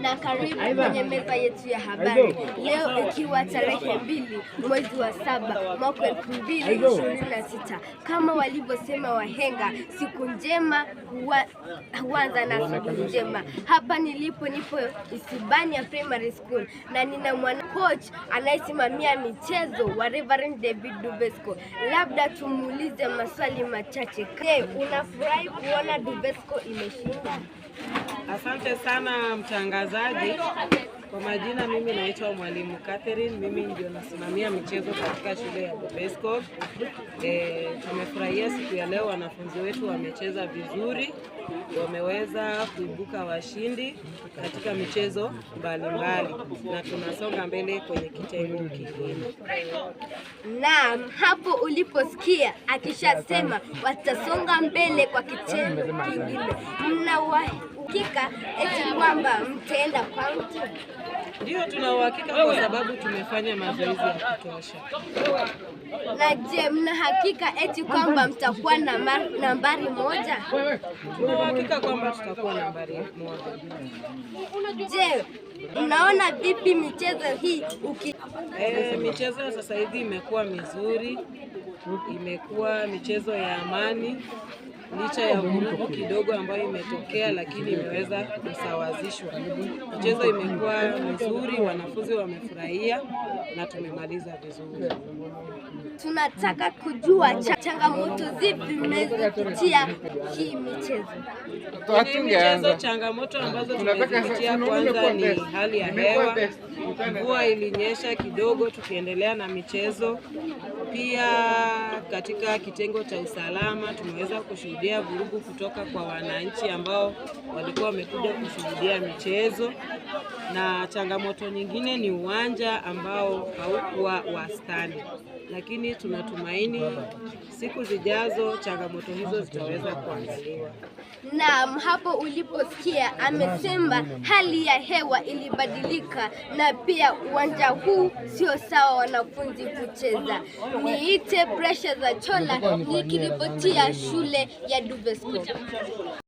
na karibu kwenye meza yetu ya habari. Leo ikiwa tarehe 2 mwezi wa 7 mwaka 2026. Kama walivyosema wahenga, siku njema huanza na siku njema. Hapa nipo Isibania Primary School na nina mwana coach anayesimamia michezo wa Reverend David Duvesco. Labda tumuulize maswali machache. Unafurahi kuona Duvesco imeshinda? Asante sana mtangazaji. Kwa majina mimi naitwa Mwalimu Catherine, mimi ndio nasimamia michezo katika shule ya Duvesco. Tumefurahia siku ya leo, wanafunzi wetu wamecheza vizuri, wameweza kuibuka washindi katika michezo mbalimbali na tunasonga mbele kwenye kitengo kingine. Naam, hapo uliposikia akishasema watasonga mbele kwa kitengo kingine, mna uhakika eti kwamba mtaenda kaunti? Ndio, tuna uhakika kwa sababu tumefanya mazoezi ya kutosha. Na je, mna hakika eti kwamba mtakuwa na nambari 1? Tuna uhakika kwamba tutakuwa nambari 1. Je, unaona vipi michezo hii michezo sasa hivi imekuwa mizuri, imekuwa michezo ya amani, licha ya vurugu kidogo ambayo imetokea, lakini imeweza kusawazishwa. Michezo imekuwa mizuri, wanafunzi wamefurahia na tumemaliza vizuri. Tunataka kujua changamoto zipi mmezipitia hii michezo. Changamoto ambazo tumezipitia kwanza ni hali ya hewa. Mvua ilinyesha kidogo tukiendelea na michezo. Pia katika kitengo cha usalama tumeweza kushuhudia vurugu kutoka kwa wananchi ambao walikuwa wamekuja kushuhudia michezo, na changamoto nyingine ni uwanja ambao haukuwa wastani, lakini tunatumaini siku zijazo changamoto hizo zitaweza kuangaliwa. Naam, hapo uliposikia amesema hali ya hewa ilibadilika na pia uwanja huu sio sawa wanafunzi kucheza. Niite Pressure za Chola nikiripotia shule ya Duvesco.